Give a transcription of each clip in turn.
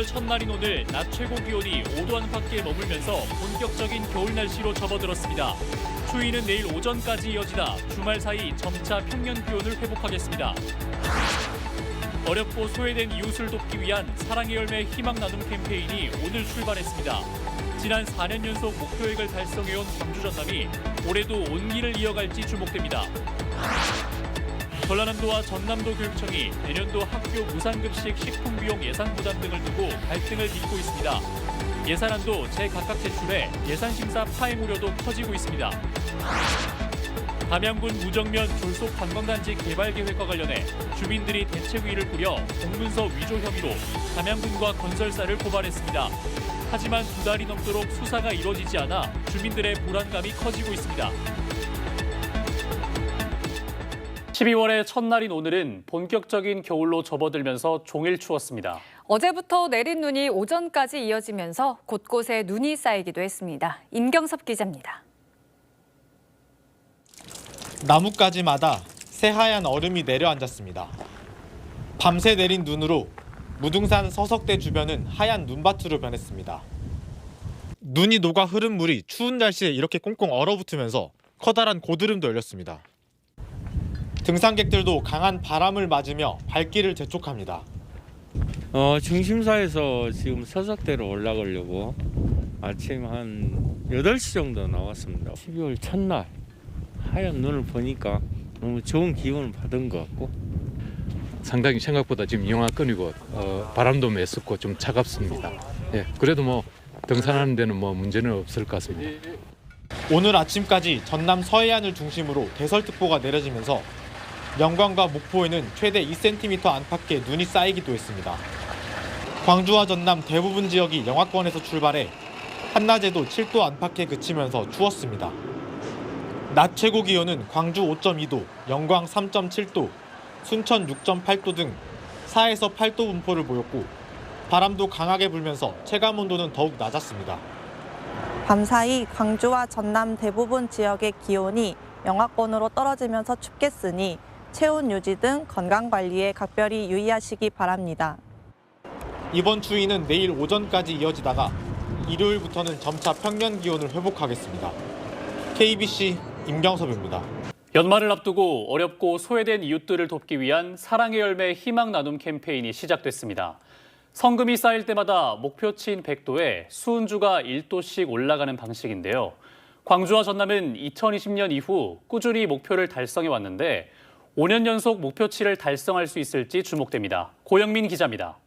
12월 첫날인 오늘 낮 최고 기온이 5도 안팎에 머물면서 본격적인 겨울 날씨로 접어들었습니다. 추위는 내일 오전까지 이어지다 주말 사이 점차 평년 기온을 회복하겠습니다. 어렵고 소외된 이웃을 돕기 위한 사랑의 열매 희망 나눔 캠페인이 오늘 출발했습니다. 지난 4년 연속 목표액을 달성해온 광주 전남이 올해도 온기를 이어갈지 주목됩니다. 전라남도와 전남도 교육청이 내년도 학교 무상급식 식품비용 예산 부담 등을 두고 갈등을 빚고 있습니다. 예산안도 제각각 제출해 예산심사 파행 우려도 커지고 있습니다. 담양군 우정면 졸속 관광단지 개발 계획과 관련해 주민들이 대책위를 꾸려 공문서 위조 혐의로 담양군과 건설사를 고발했습니다. 하지만 2달이 넘도록 수사가 이뤄지지 않아 주민들의 불안감이 커지고 있습니다. 12월의 첫날인 오늘은 본격적인 겨울로 접어들면서 종일 추웠습니다. 어제부터 내린 눈이 오전까지 이어지면서 곳곳에 눈이 쌓이기도 했습니다. 임경섭 기자입니다. 나뭇가지마다 새하얀 얼음이 내려앉았습니다. 밤새 내린 눈으로 무등산 서석대 주변은 하얀 눈밭으로 변했습니다. 눈이 녹아 흐른 물이 추운 날씨에 이렇게 꽁꽁 얼어붙으면서 커다란 고드름도 열렸습니다. 등산객들도 강한 바람을 맞으며 발길을 재촉합니다. 중심사에서 지금 서석대로 올라가려고 아침 한 8시 정도 나왔습니다. 12월 첫날 하얀 눈을 보니까 너무 좋은 기운을 받은 것 같고 상당히 생각보다 지금 영하권이고 바람도 mes었고 좀 차갑습니다. 예, 그래도 뭐 등산하는 데는 뭐 문제는 없을 것 같습니다. 오늘 아침까지 전남 서해안을 중심으로 대설특보가 내려지면서 영광과 목포에는 최대 2cm 안팎의 눈이 쌓이기도 했습니다. 광주와 전남 대부분 지역이 영하권에서 출발해 한낮에도 7도 안팎에 그치면서 추웠습니다. 낮 최고 기온은 광주 5.2도, 영광 3.7도, 순천 6.8도 등 4에서 8도 분포를 보였고 바람도 강하게 불면서 체감온도는 더욱 낮았습니다. 밤사이 광주와 전남 대부분 지역의 기온이 영하권으로 떨어지면서 춥겠으니 체온 유지 등 건강관리에 각별히 유의하시기 바랍니다. 이번 추위는 내일 오전까지 이어지다가 일요일부터는 점차 평년 기온을 회복하겠습니다. KBC 임경섭입니다. 연말을 앞두고 어렵고 소외된 이웃들을 돕기 위한 사랑의 열매 희망 나눔 캠페인이 시작됐습니다. 성금이 쌓일 때마다 목표치인 100도에 수은주가 1도씩 올라가는 방식인데요. 광주와 전남은 2020년 이후 꾸준히 목표를 달성해 왔는데 5년 연속 목표치를 달성할 수 있을지 주목됩니다. 고영민 기자입니다.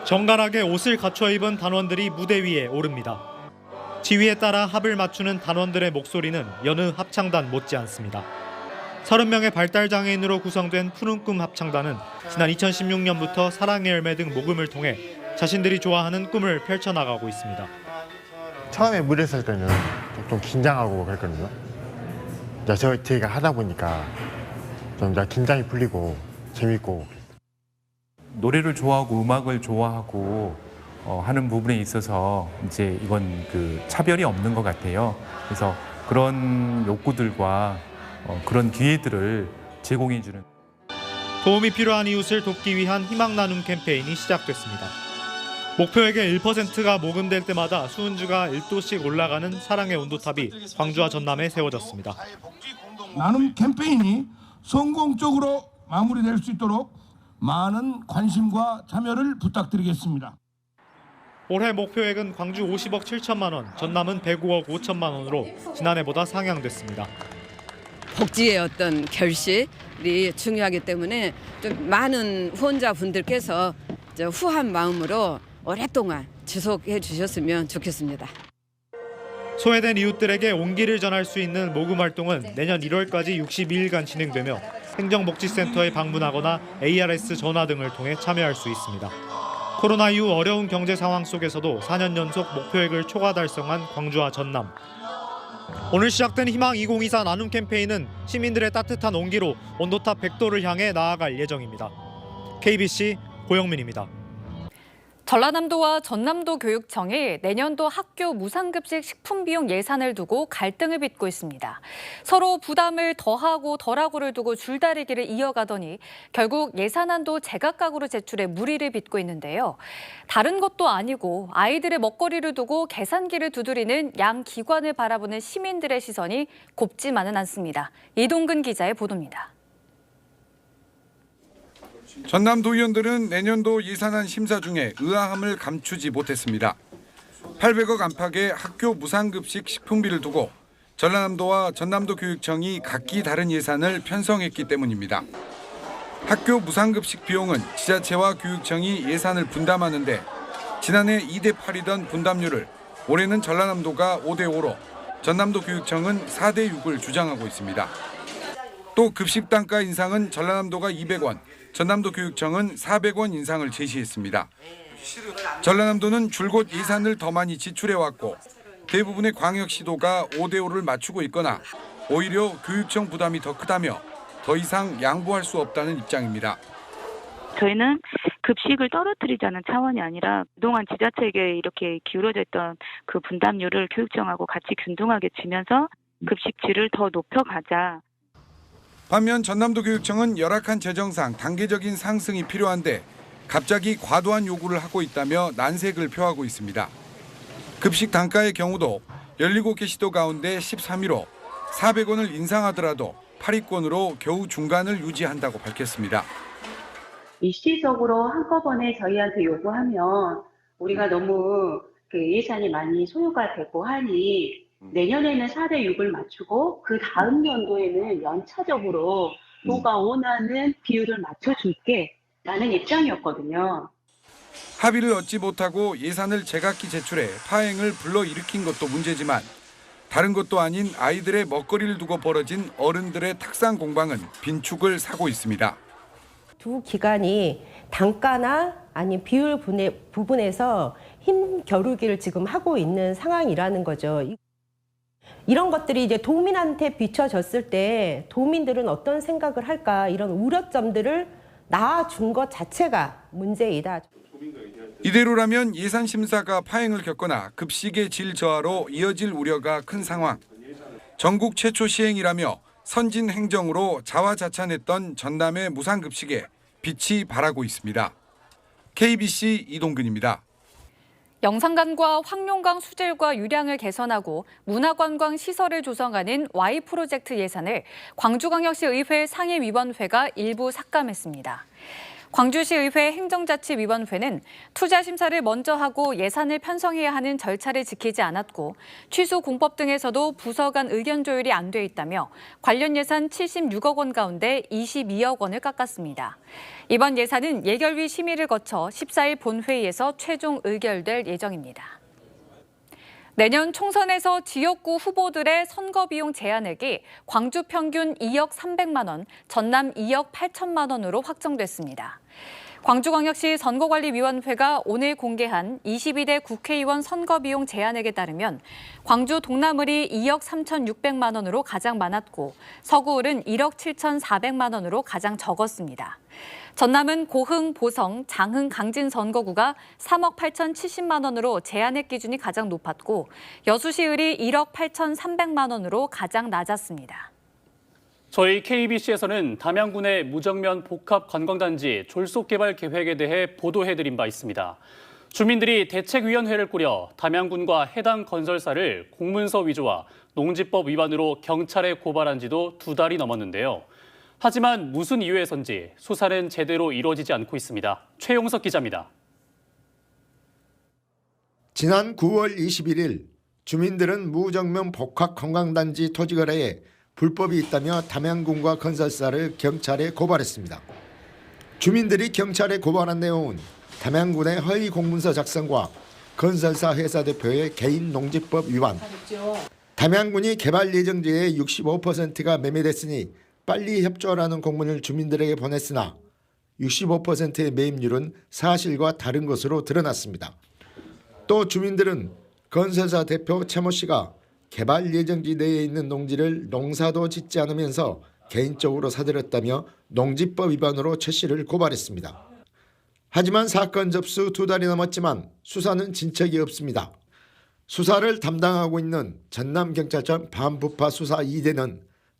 정갈하게 옷을 갖춰 입은 단원들이 무대 위에 오릅니다. 지휘에 따라 합을 맞추는 단원들의 목소리는 여느 합창단 못지않습니다. 30명의 발달장애인으로 구성된 푸른 꿈 합창단은 지난 2016년부터 사랑의 열매 등 모금을 통해 자신들이 좋아하는 꿈을 펼쳐나가고 있습니다. 처음에 무대 설 때는 좀 긴장하고 그랬거든요. 저희가 하다 보니까 좀 긴장이 풀리고 재밌고. 노래를 좋아하고 음악을 좋아하고 하는 부분에 있어서 이제 이건 그 차별이 없는 것 같아요. 그래서 그런 욕구들과 그런 기회들을 제공해주는. 도움이 필요한 이웃을 돕기 위한 희망 나눔 캠페인이 시작됐습니다. 목표액의 1%가 모금될 때마다 수은주가 1도씩 올라가는 사랑의 온도탑이 광주와 전남에 세워졌습니다. 나눔 캠페인이 성공적으로 마무리될 수 있도록 많은 관심과 참여를 부탁드리겠습니다. 올해 목표액은 광주 50억 7천만 원, 전남은 105억 5천만 원으로 지난해보다 상향됐습니다. 복지의 어떤 결실이 중요하기 때문에 좀 많은 후원자분들께서 후한 마음으로 오랫동안 지속해 주셨으면 좋겠습니다. 소외된 이웃들에게 온기를 전할 수 있는 모금 활동은 내년 1월까지 62일간 진행되며 행정복지센터에 방문하거나 ARS 전화 등을 통해 참여할 수 있습니다. 코로나 이후 어려운 경제 상황 속에서도 4년 연속 목표액을 초과 달성한 광주와 전남. 오늘 시작된 희망 2024 나눔 캠페인은 시민들의 따뜻한 온기로 온도탑 100도를 향해 나아갈 예정입니다. KBC 고영민입니다. 전라남도와 전남도 교육청이 내년도 학교 무상급식 식품 비용 예산을 두고 갈등을 빚고 있습니다. 서로 부담을 더하고 덜하고를 두고 줄다리기를 이어가더니 결국 예산안도 제각각으로 제출해 무리를 빚고 있는데요. 다른 것도 아니고 아이들의 먹거리를 두고 계산기를 두드리는 양 기관을 바라보는 시민들의 시선이 곱지만은 않습니다. 이동근 기자의 보도입니다. 전남도 의원들은 내년도 예산안 심사 중에 의아함을 감추지 못했습니다. 800억 안팎의 학교 무상급식 식품비를 두고 전라남도와 전남도 교육청이 각기 다른 예산을 편성했기 때문입니다. 학교 무상급식 비용은 지자체와 교육청이 예산을 분담하는데 지난해 2대8이던 분담률을 올해는 전라남도가 5대5로 전남도 교육청은 4대6을 주장하고 있습니다. 또 급식 단가 인상은 전라남도가 200원, 전남도 교육청은 400원 인상을 제시했습니다. 전라남도는 줄곧 예산을 더 많이 지출해왔고 대부분의 광역시도가 5대5를 맞추고 있거나 오히려 교육청 부담이 더 크다며 더 이상 양보할 수 없다는 입장입니다. 저희는 급식을 떨어뜨리자는 차원이 아니라 그동안 지자체에게 이렇게 기울어져 있던 그 분담률을 교육청하고 같이 균등하게 지면서 급식 질을 더 높여가자. 반면 전남도 교육청은 열악한 재정상 단계적인 상승이 필요한데 갑자기 과도한 요구를 하고 있다며 난색을 표하고 있습니다. 급식 단가의 경우도 17개 시도 가운데 13위로 400원을 인상하더라도 8위권으로 겨우 중간을 유지한다고 밝혔습니다. 일시적으로 한꺼번에 저희한테 요구하면 우리가 너무 예산이 많이 소요가 되고 하니 내년에는 4대6을 맞추고 그 다음 연도에는 연차적으로 도가 원하는 비율을 맞춰줄게 라는 입장이었거든요. 합의를 얻지 못하고 예산을 제각기 제출해 파행을 불러일으킨 것도 문제지만 다른 것도 아닌 아이들의 먹거리를 두고 벌어진 어른들의 탁상 공방은 빈축을 사고 있습니다. 두 기관이 단가나 아니 비율 부분에서 힘 겨루기를 지금 하고 있는 상황이라는 거죠. 이런 것들이 이제 도민한테 비춰졌을 때 도민들은 어떤 생각을 할까 이런 우려점들을 낳아준 것 자체가 문제이다. 이대로라면 예산 심사가 파행을 겪거나 급식의 질 저하로 이어질 우려가 큰 상황. 전국 최초 시행이라며 선진 행정으로 자화자찬했던 전남의 무상급식에 빛이 발하고 있습니다. KBC 이동근입니다. 영산강과 황룡강 수질과 유량을 개선하고 문화관광 시설을 조성하는 Y 프로젝트 예산을 광주광역시 의회 상임위원회가 일부 삭감했습니다. 광주시 의회 행정자치위원회는 투자 심사를 먼저 하고 예산을 편성해야 하는 절차를 지키지 않았고 취소 공법 등에서도 부서 간 의견 조율이 안 돼 있다며 관련 예산 76억 원 가운데 22억 원을 깎았습니다. 이번 예산은 예결위 심의를 거쳐 14일 본회의에서 최종 의결될 예정입니다. 내년 총선에서 지역구 후보들의 선거 비용 제한액이 광주 평균 2억 300만 원, 전남 2억 8천만 원으로 확정됐습니다. 광주광역시 선거관리위원회가 오늘 공개한 22대 국회의원 선거 비용 제한액에 따르면 광주 동남을이 2억 3,600만 원으로 가장 많았고 서구을은 1억 7,400만 원으로 가장 적었습니다. 전남은 고흥, 보성, 장흥, 강진 선거구가 3억 8,070만 원으로 제한액 기준이 가장 높았고 여수시을이 1억 8,300만 원으로 가장 낮았습니다. 저희 KBC에서는 담양군의 무정면 복합 관광단지 졸속 개발 계획에 대해 보도해드린 바 있습니다. 주민들이 대책위원회를 꾸려 담양군과 해당 건설사를 공문서 위조와 농지법 위반으로 경찰에 고발한 지도 2달이 넘었는데요. 하지만 무슨 이유에선지 수사는 제대로 이루어지지 않고 있습니다. 최용석 기자입니다. 지난 9월 21일 주민들은 무정면 복합 관광단지 토지 거래에 불법이 있다며 담양군과 건설사를 경찰에 고발했습니다. 주민들이 경찰에 고발한 내용은 담양군의 허위 공문서 작성과 건설사 회사 대표의 개인 농지법 위반, 담양군이 개발 예정지의 65%가 매매됐으니 빨리 협조하라는 공문을 주민들에게 보냈으나 65%의 매입률은 사실과 다른 것으로 드러났습니다. 또 주민들은 건설사 대표 최모 씨가 개발 예정지 내에 있는 농지를 농사도 짓지 않으면서 개인적으로 사들였다며 농지법 위반으로 최 씨를 고발했습니다. 하지만 사건 접수 2달이 넘었지만 수사는 진척이 없습니다. 수사를 담당하고 있는 전남경찰청 반부파 수사 2대는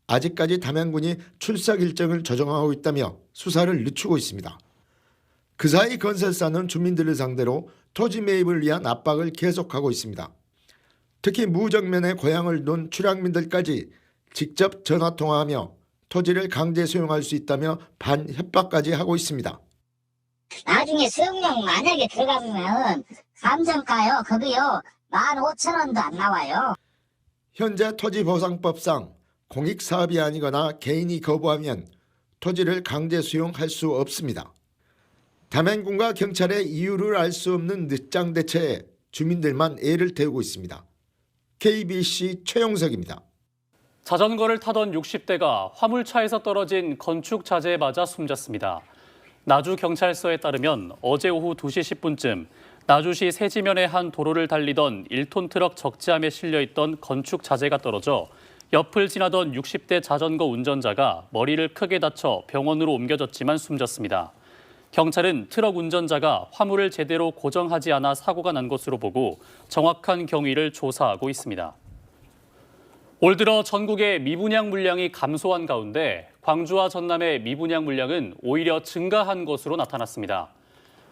아직까지 담양군이 출석 일정을 조정하고 있다며 수사를 늦추고 있습니다. 그 사이 건설사는 주민들을 상대로 토지 매입을 위한 압박을 계속하고 있습니다. 특히 무정면에 고향을 둔 출향민들까지 직접 전화통화하며 토지를 강제 수용할 수 있다며 반협박까지 하고 있습니다. 나중에 수용령 만약에 들어가면 감정가요 거기요 15,000원도 안 나와요. 현재 토지보상법상 공익사업이 아니거나 개인이 거부하면 토지를 강제 수용할 수 없습니다. 담양군과 경찰의 이유를 알 수 없는 늦장 대처에 주민들만 애를 태우고 있습니다. KBC 최용석입니다. 자전거를 타던 60대가 화물차에서 떨어진 건축 자재에 맞아 숨졌습니다. 나주경찰서에 따르면 어제 오후 2시 10분쯤 나주시 세지면의 한 도로를 달리던 1톤 트럭 적재함에 실려있던 건축 자재가 떨어져 옆을 지나던 60대 자전거 운전자가 머리를 크게 다쳐 병원으로 옮겨졌지만 숨졌습니다. 경찰은 트럭 운전자가 화물을 제대로 고정하지 않아 사고가 난 것으로 보고 정확한 경위를 조사하고 있습니다. 올 들어 전국의 미분양 물량이 감소한 가운데 광주와 전남의 미분양 물량은 오히려 증가한 것으로 나타났습니다.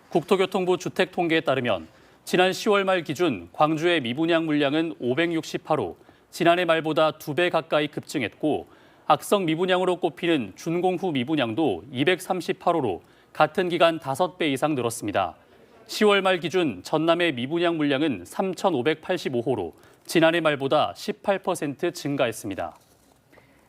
국토교통부 주택통계에 따르면 지난 10월 말 기준 광주의 미분양 물량은 568호, 지난해 말보다 2배 가까이 급증했고 악성 미분양으로 꼽히는 준공후 미분양도 238호로 같은 기간 5배 이상 늘었습니다. 10월 말 기준 전남의 미분양 물량은 3,585호로 지난해 말보다 18% 증가했습니다.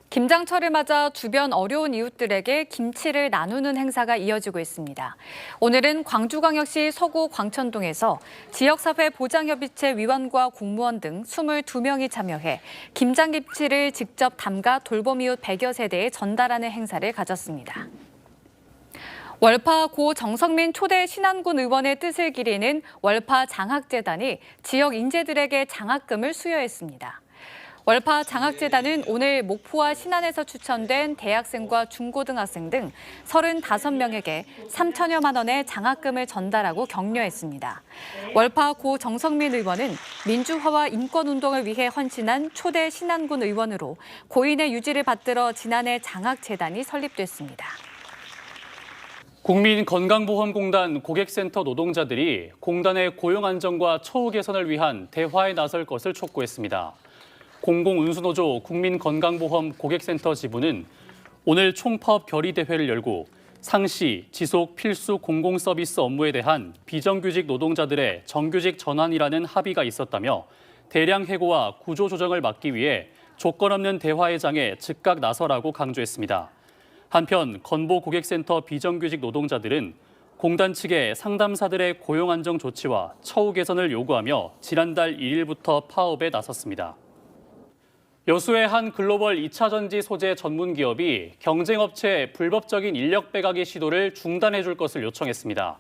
김장철을 맞아 주변 어려운 이웃들에게 김치를 나누는 행사가 이어지고 있습니다. 오늘은 광주광역시 서구 광천동에서 지역사회 보장협의체 위원과 공무원 등 22명이 참여해 김장김치를 직접 담가 돌봄 이웃 100여 세대에 전달하는 행사를 가졌습니다. 월파 고 정성민 초대 신안군 의원의 뜻을 기리는 월파 장학재단이 지역 인재들에게 장학금을 수여했습니다. 월파 장학재단은 오늘 목포와 신안에서 추천된 대학생과 중고등학생 등 35명에게 3천여만 원의 장학금을 전달하고 격려했습니다. 월파 고 정성민 의원은 민주화와 인권운동을 위해 헌신한 초대 신안군 의원으로 고인의 유지를 받들어 지난해 장학재단이 설립됐습니다. 국민건강보험공단 고객센터 노동자들이 공단의 고용 안정과 처우 개선을 위한 대화에 나설 것을 촉구했습니다. 공공운수노조 국민건강보험 고객센터 지부는 오늘 총파업 결의대회를 열고 상시, 지속, 필수 공공서비스 업무에 대한 비정규직 노동자들의 정규직 전환이라는 합의가 있었다며 대량 해고와 구조조정을 막기 위해 조건 없는 대화의 장에 즉각 나서라고 강조했습니다. 한편 건보 고객센터 비정규직 노동자들은 공단 측의 상담사들의 고용 안정 조치와 처우 개선을 요구하며 지난달 1일부터 파업에 나섰습니다. 여수의 한 글로벌 2차 전지 소재 전문 기업이 경쟁업체의 불법적인 인력 빼가기 시도를 중단해 줄 것을 요청했습니다.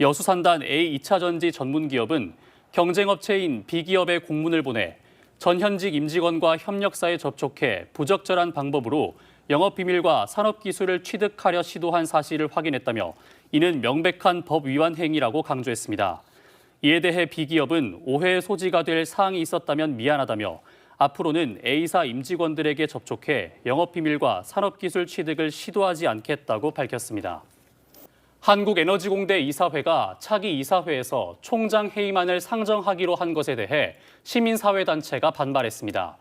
여수 산단 A 2차 전지 전문 기업은 경쟁업체인 B기업에 공문을 보내 전현직 임직원과 협력사에 접촉해 부적절한 방법으로 영업비밀과 산업기술을 취득하려 시도한 사실을 확인했다며 이는 명백한 법 위반 행위라고 강조했습니다. 이에 대해 B기업은 오해의 소지가 될 사항이 있었다면 미안하다며 앞으로는 A사 임직원들에게 접촉해 영업비밀과 산업기술 취득을 시도하지 않겠다고 밝혔습니다. 한국에너지공대 이사회가 차기 이사회에서 총장 해임안을 상정하기로 한 것에 대해 시민사회단체가 반발했습니다.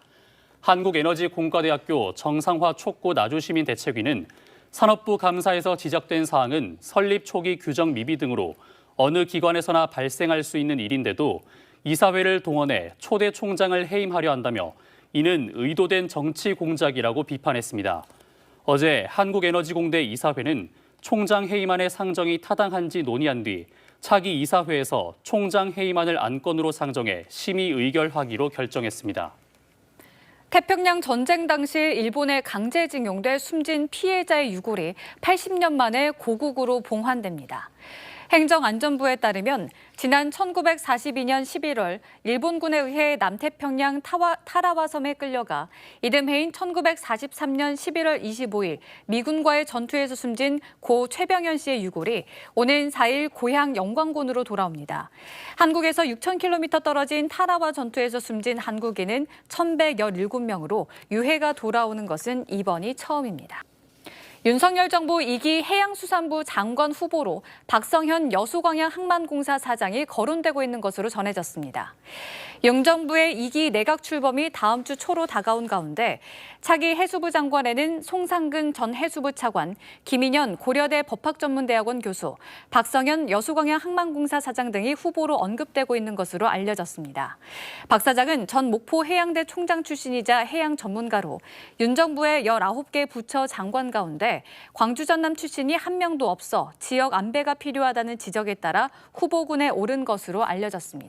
한국에너지공과대학교 정상화 촉구 나주시민대책위는 산업부 감사에서 지적된 사항은 설립 초기 규정 미비 등으로 어느 기관에서나 발생할 수 있는 일인데도 이사회를 동원해 초대 총장을 해임하려 한다며 이는 의도된 정치 공작이라고 비판했습니다. 어제 한국에너지공대 이사회는 총장 해임안의 상정이 타당한지 논의한 뒤 차기 이사회에서 총장 해임안을 안건으로 상정해 심의 의결하기로 결정했습니다. 태평양 전쟁 당시 일본에 강제징용돼 숨진 피해자의 유골이 80년 만에 고국으로 봉환됩니다. 행정안전부에 따르면 지난 1942년 11월 일본군에 의해 남태평양 타라와 섬에 끌려가 이듬해인 1943년 11월 25일 미군과의 전투에서 숨진 고 최병현 씨의 유골이 오는 4일 고향 영광군으로 돌아옵니다. 한국에서 6,000km 떨어진 타라와 전투에서 숨진 한국인은 1,117명으로 유해가 돌아오는 것은 이번이 처음입니다. 윤석열 정부 2기 해양수산부 장관 후보로 박성현 여수광양 항만공사 사장이 거론되고 있는 것으로 전해졌습니다. 윤 정부의 2기 내각 출범이 다음 주 초로 다가온 가운데 차기 해수부 장관에는 송상근 전 해수부 차관, 김인현 고려대 법학전문대학원 교수, 박성현 여수광양 항만공사 사장 등이 후보로 언급되고 있는 것으로 알려졌습니다. 박 사장은 전 목포 해양대 총장 출신이자 해양 전문가로 윤 정부의 19개 부처 장관 가운데 광주 전남 출신이 한 명도 없어 지역 안배가 필요하다는 지적에 따라 후보군에 오른 것으로 알려졌습니다.